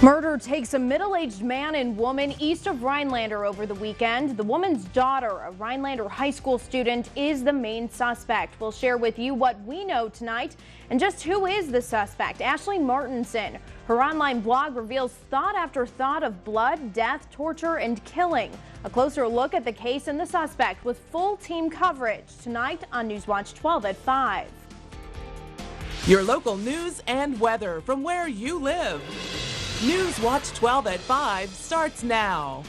Murder takes a middle-aged man and woman east of Rhinelander over the weekend. The woman's daughter, a Rhinelander high school student, is the main suspect. We'll share with you what we know tonight and just who is the suspect. Ashlee Martinson. Her online blog reveals thought after thought of blood, death, torture, and killing. A closer look at the case and the suspect with full team coverage tonight on Newswatch 12 at 5. Your local news and weather from where you live. Newswatch 12 at 5 starts now.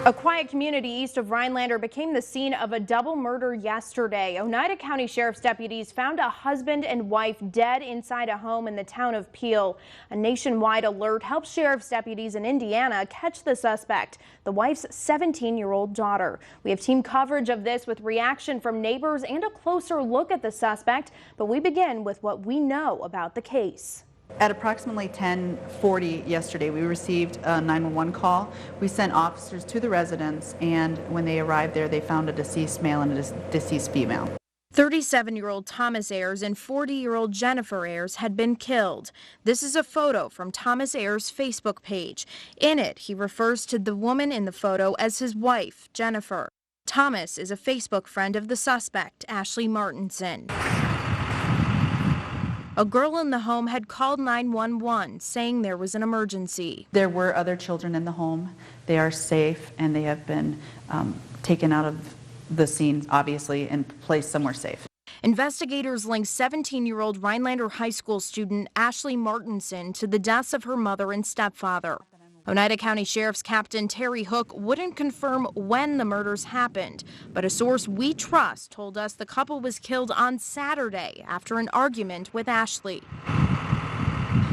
A quiet community east of Rhinelander became the scene of a double murder yesterday. Oneida County Sheriff's deputies found a husband and wife dead inside a home in the town of Peel. A nationwide alert helped sheriff's deputies in Indiana catch the suspect, the wife's 17-year-old daughter. We have team coverage of this with reaction from neighbors and a closer look at the suspect, but we begin with what we know about the case. At approximately 10:40 yesterday, we received a 911 call. We sent officers to the residence, and when they arrived there, they found a deceased male and a deceased female. 37-year-old Thomas Ayers and 40-year-old Jennifer Ayers had been killed. This is a photo from Thomas Ayers' Facebook page. In it, he refers to the woman in the photo as his wife, Jennifer. Thomas is a Facebook friend of the suspect, Ashlee Martinson. A girl in the home had called 911 saying there was an emergency. There were other children in the home. They are safe, and they have been taken out of the scene, obviously, and placed somewhere safe. Investigators linked 17-year-old Rhinelander high school student Ashlee Martinson to the deaths of her mother and stepfather. Oneida County Sheriff's Captain Terry Hook wouldn't confirm when the murders happened, but a source we trust told us the couple was killed on Saturday after an argument with Ashlee.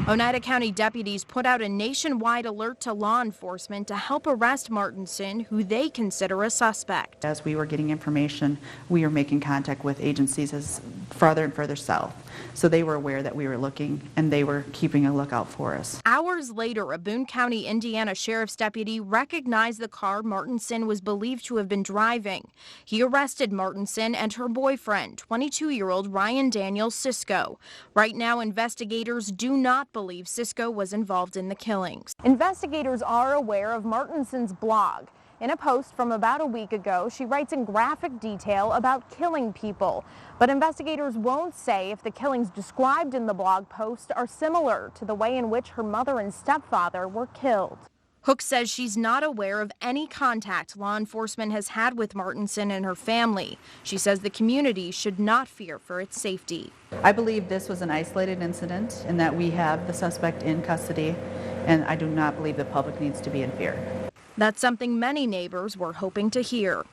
Oneida County deputies put out a nationwide alert to law enforcement to help arrest Martinson, who they consider a suspect. As we were getting information, we were making contact with agencies as farther and further south. So they were aware that we were looking, and they were keeping a lookout for us. Hours later, a Boone County, Indiana sheriff's deputy recognized the car Martinson was believed to have been driving. He arrested Martinson and her boyfriend, 22-year-old Ryan Daniel Cisco. Right now, investigators do not believe Cisco was involved in the killings. Investigators are aware of Martinson's blog. In a post from about a week ago, she writes in graphic detail about killing people. But investigators won't say if the killings described in the blog post are similar to the way in which her mother and stepfather were killed. Hook says she's not aware of any contact law enforcement has had with Martinson and her family. She says the community should not fear for its safety. I believe this was an isolated incident and that we have the suspect in custody, and I do not believe the public needs to be in fear. That's something many neighbors were hoping to hear.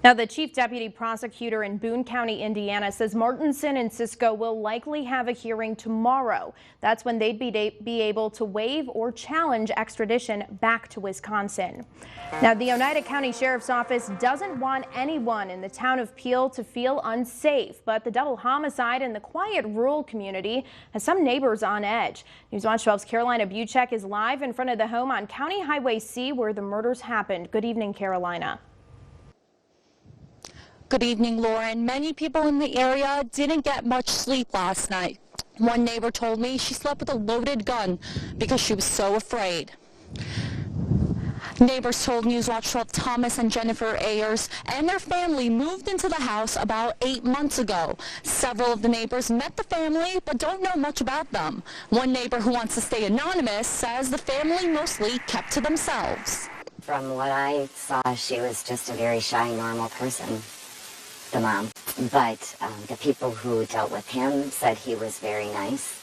Now, the chief deputy prosecutor in Boone County, Indiana, says Martinson and Cisco will likely have a hearing tomorrow. That's when they'd be able to waive or challenge extradition back to Wisconsin. Now, the Oneida County Sheriff's Office doesn't want anyone in the town of Peel to feel unsafe, but the double homicide in the quiet rural community has some neighbors on edge. Newswatch 12's Carolina Buchek is live in front of the home on County Highway C where the murders happened. Good evening, Carolina. Good evening, Lauren. Many people in the area didn't get much sleep last night. One neighbor told me she slept with a loaded gun because she was so afraid. Neighbors told Newswatch 12 Thomas and Jennifer Ayers and their family moved into the house about 8 months ago. Several of the neighbors met the family but don't know much about them. One neighbor who wants to stay anonymous says the family mostly kept to themselves. From what I saw, she was just a very shy, normal person, the mom. But the people who dealt with him said he was very nice.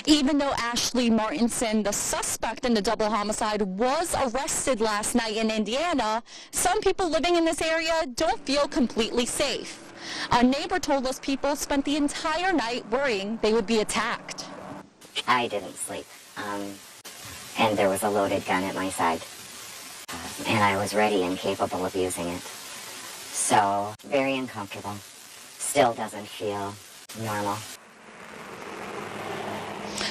Even though Ashlee Martinson, the suspect in the double homicide, was arrested last night in Indiana, some people living in this area don't feel completely safe. A neighbor told us people spent the entire night worrying they would be attacked. I didn't sleep, and there was a loaded gun at my side, and I was ready and capable of using it. So, very uncomfortable. Still doesn't feel normal.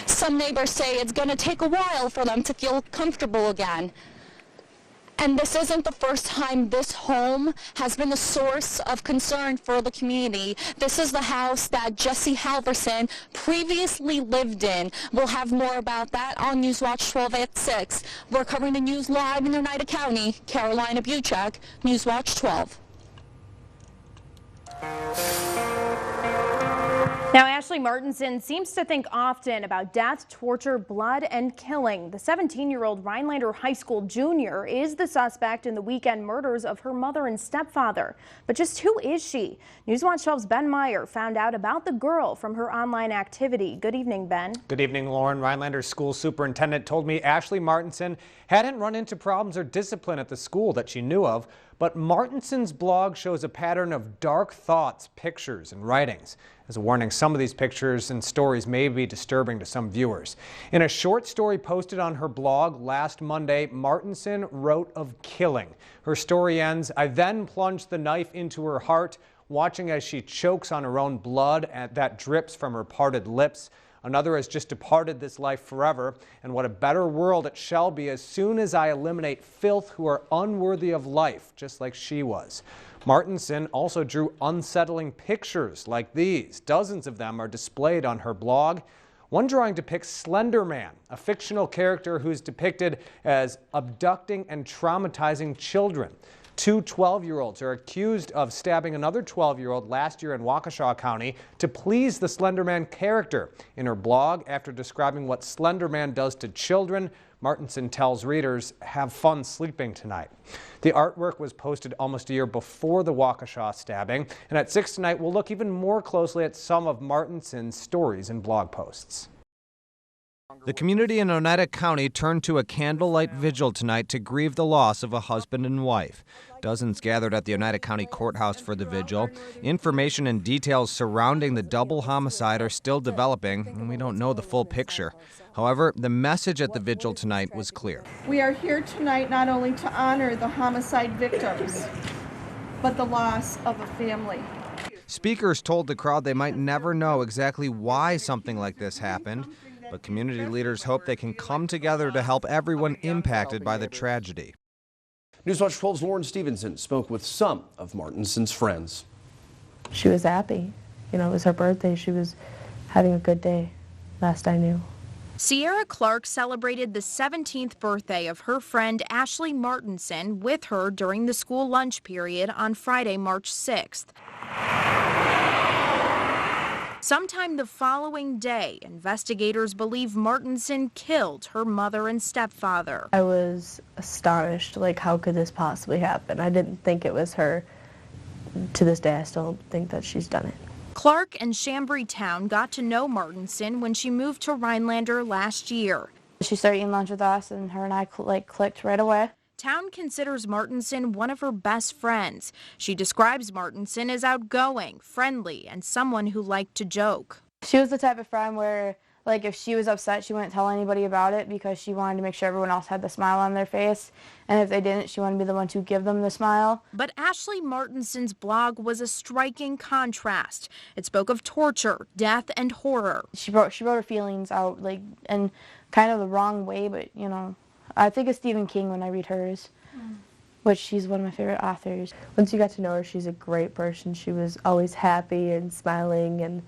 Some neighbors say it's going to take a while for them to feel comfortable again. And this isn't the first time this home has been a source of concern for the community. This is the house that Jesse Halverson previously lived in. We'll have more about that on Newswatch 12 at 6. We're covering the news live in Oneida County. Carolina Buchek, Newswatch 12. Now, Ashlee Martinson seems to think often about death, torture, blood, and killing. The 17-year-old Rhinelander High School junior is the suspect in the weekend murders of her mother and stepfather. But just who is she? Newswatch 12's Ben Meyer found out about the girl from her online activity. Good evening, Ben. Good evening, Lauren. Rhinelander's school superintendent told me Ashlee Martinson hadn't run into problems or discipline at the school that she knew of, but Martinson's blog shows a pattern of dark thoughts, pictures, and writings. As a warning, some of these pictures and stories may be disturbing to some viewers. In a short story posted on her blog last Monday, Martinson wrote of killing. Her story ends, "I then plunged the knife into her heart, watching as she chokes on her own blood that drips from her parted lips. Another has just departed this life forever, and what a better world it shall be as soon as I eliminate filth who are unworthy of life, just like she was." Martinson also drew unsettling pictures like these. Dozens of them are displayed on her blog. One drawing depicts Slender Man, a fictional character who's depicted as abducting and traumatizing children. Two 12-year-olds are accused of stabbing another 12-year-old last year in Waukesha County to please the Slender Man character. In her blog, after describing what Slender Man does to children, Martinson tells readers, "Have fun sleeping tonight." The artwork was posted almost a year before the Waukesha stabbing, and at 6 tonight, we'll look even more closely at some of Martinson's stories and blog posts. The community in Oneida County turned to a candlelight vigil tonight to grieve the loss of a husband and wife. Dozens gathered at the Oneida County Courthouse for the vigil. Information and details surrounding the double homicide are still developing, and we don't know the full picture. However, the message at the vigil tonight was clear. We are here tonight not only to honor the homicide victims, but the loss of a family. Speakers told the crowd they might never know exactly why something like this happened, but community leaders hope they can come together to help everyone impacted by the tragedy. Newswatch 12's Lauren Stevenson spoke with some of Martinson's friends. She was happy. You know, it was her birthday. She was having a good day, last I knew. Sierra Clark celebrated the 17th birthday of her friend Ashlee Martinson with her during the school lunch period on Friday, March 6th. Sometime the following day, investigators believe Martinson killed her mother and stepfather. I was astonished, like, how could this possibly happen? I didn't think it was her. To this day, I still think that she's done it. Clark and Chambry Town got to know Martinson when she moved to Rhinelander last year. She started eating lunch with us, and her and I clicked right away. Town considers Martinson one of her best friends. She describes Martinson as outgoing, friendly, and someone who liked to joke. She was the type of friend where, like, if she was upset, she wouldn't tell anybody about it because she wanted to make sure everyone else had the smile on their face. And if they didn't, she wanted to be the one to give them the smile. But Ashlee Martinson's blog was a striking contrast. It spoke of torture, death, and horror. She wrote her feelings out, like, in kind of the wrong way, but, you know, I think of Stephen King when I read hers, which she's one of my favorite authors. Once you got to know her, she's a great person. She was always happy and smiling and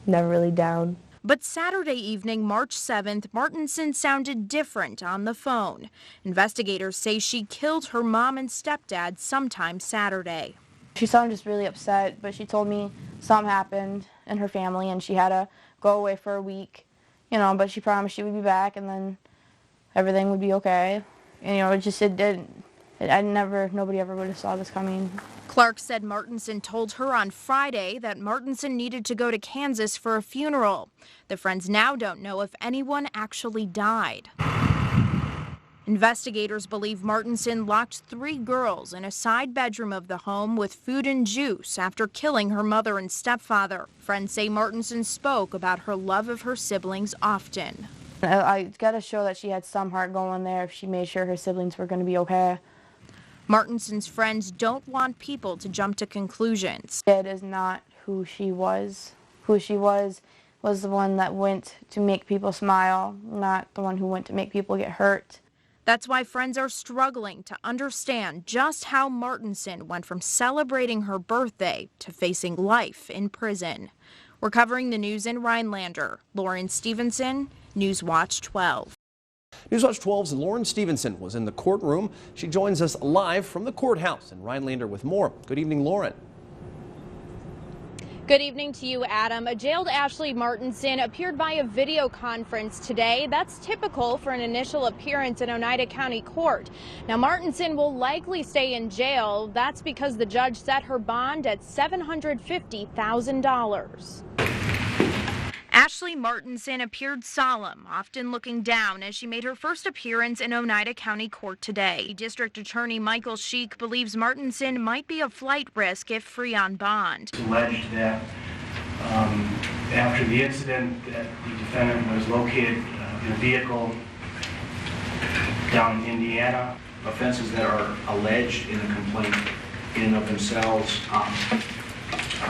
never really down. But Saturday evening, March 7th, Martinson sounded different on the phone. Investigators say she killed her mom and stepdad sometime Saturday. She sounded just really upset, but she told me something happened in her family and she had to go away for a week, you know, but she promised she would be back and then everything would be okay. And, you know, it didn't. Nobody ever would have saw this coming. Clark said Martinson told her on Friday that Martinson needed to go to Kansas for a funeral. The friends now don't know if anyone actually died. Investigators believe Martinson locked 3 girls in a side bedroom of the home with food and juice after killing her mother and stepfather. Friends say Martinson spoke about her love of her siblings often. I got to show that she had some heart going there if she made sure her siblings were going to be okay. Martinson's friends don't want people to jump to conclusions. It is not who she was. Who she was the one that went to make people smile, not the one who went to make people get hurt. That's why friends are struggling to understand just how Martinson went from celebrating her birthday to facing life in prison. We're covering the news in Rhinelander. Lauren Stevenson, Newswatch 12. Newswatch 12's Lauren Stevenson was in the courtroom. She joins us live from the courthouse in Rhinelander with more. Good evening, Lauren. Good evening to you, Adam. A jailed Ashlee Martinson appeared by a video conference today. That's typical for an initial appearance in Oneida County Court. Now, Martinson will likely stay in jail. That's because the judge set her bond at $750,000. Ashlee Martinson appeared solemn, often looking down as she made her first appearance in Oneida County Court today. District Attorney Michael Sheik believes Martinson might be a flight risk if free on bond. It's alleged that after the incident that the defendant was located in a vehicle down in Indiana. Offenses that are alleged in a complaint in and of themselves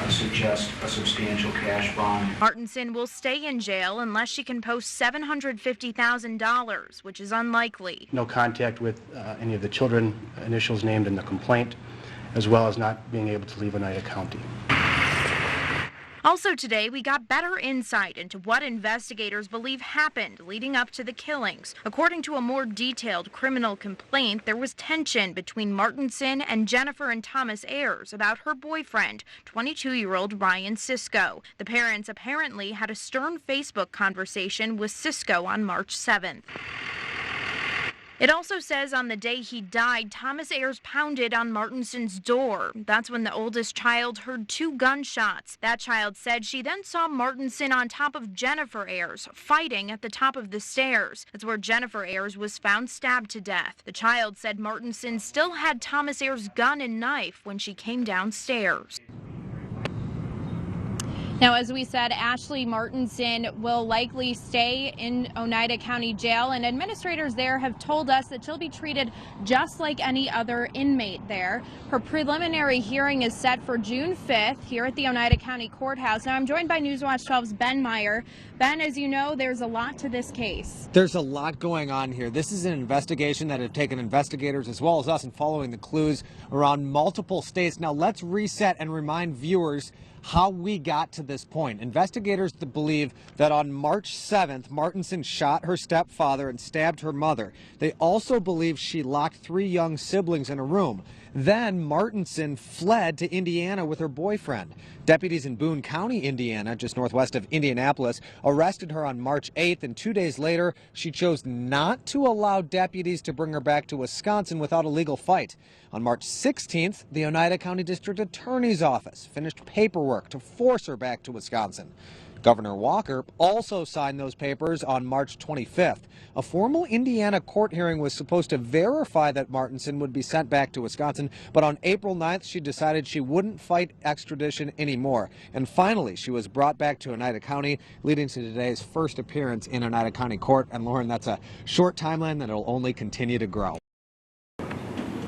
suggest a substantial cash bond. Martinson will stay in jail unless she can post $750,000, which is unlikely. No contact with any of the children, initials named in the complaint, as well as not being able to leave Oneida County. Also today, we got better insight into what investigators believe happened leading up to the killings. According to a more detailed criminal complaint, there was tension between Martinson and Jennifer and Thomas Ayers about her boyfriend, 22-year-old Ryan Sisko. The parents apparently had a stern Facebook conversation with Sisko on March 7th. It also says on the day he died, Thomas Ayers pounded on Martinson's door. That's when the oldest child heard 2 gunshots. That child said she then saw Martinson on top of Jennifer Ayers, fighting at the top of the stairs. That's where Jennifer Ayers was found stabbed to death. The child said Martinson still had Thomas Ayers' gun and knife when she came downstairs. Now, as we said, Ashlee Martinson will likely stay in Oneida County Jail, and administrators there have told us that she'll be treated just like any other inmate there. Her preliminary hearing is set for June 5th here at the Oneida County Courthouse. Now, I'm joined by Newswatch 12's Ben Meyer. Ben, as you know, there's a lot to this case. There's a lot going on here. This is an investigation that have taken investigators as well as us in following the clues around multiple states. Now, let's reset and remind viewers how we got to this point. Investigators believe that on March 7th, Martinson shot her stepfather and stabbed her mother. They also believe she locked 3 young siblings in a room. Then Martinson fled to Indiana with her boyfriend. Deputies in Boone County, Indiana, just northwest of Indianapolis, arrested her on March 8th, and 2 days later, she chose not to allow deputies to bring her back to Wisconsin without a legal fight. On March 16th, the Oneida County District Attorney's Office finished paperwork to force her back to Wisconsin. Governor Walker also signed those papers on March 25th. A formal Indiana court hearing was supposed to verify that Martinson would be sent back to Wisconsin, but on April 9th, she decided she wouldn't fight extradition anymore. And finally, she was brought back to Oneida County, leading to today's first appearance in Oneida County Court. And Lauren, that's a short timeline that will only continue to grow.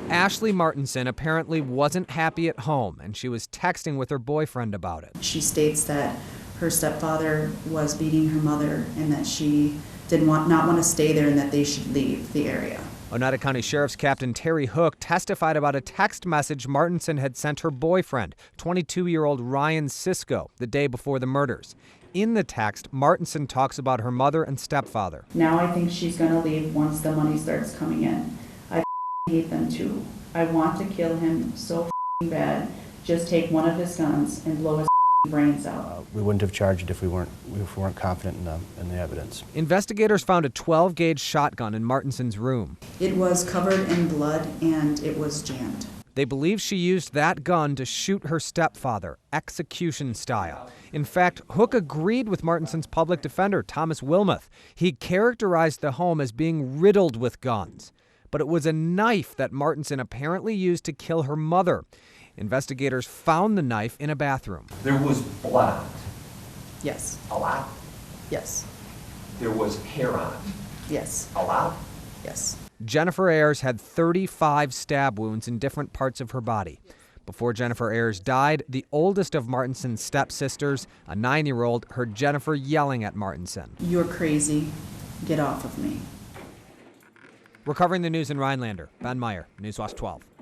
Ashlee Martinson apparently wasn't happy at home, and she was texting with her boyfriend about it. She states that her stepfather was beating her mother and that she did not want to stay there and that they should leave the area. Oneida County Sheriff's Captain Terry Hook testified about a text message Martinson had sent her boyfriend, 22-year-old Ryan Sisko, the day before the murders. In the text, Martinson talks about her mother and stepfather. Now I think she's going to leave once the money starts coming in. I hate them too. I want to kill him so bad. Just take one of his guns and blow his brains out. We wouldn't have charged if we weren't confident in the evidence. Investigators found a 12-gauge shotgun in Martinson's room. It was covered in blood and it was jammed. They believe she used that gun to shoot her stepfather, execution style. In fact, Hook agreed with Martinson's public defender, Thomas Wilmoth. He characterized the home as being riddled with guns. But it was a knife that Martinson apparently used to kill her mother. Investigators found the knife in a bathroom. There was blood. Yes. A lot? Yes. There was hair on it. Yes. A lot? Yes. Jennifer Ayers had 35 stab wounds in different parts of her body. Before Jennifer Ayers died, the oldest of Martinson's stepsisters, a 9-year-old, heard Jennifer yelling at Martinson. You're crazy. Get off of me. We're covering the news in Rhinelander. Ben Meyer, Newswatch 12.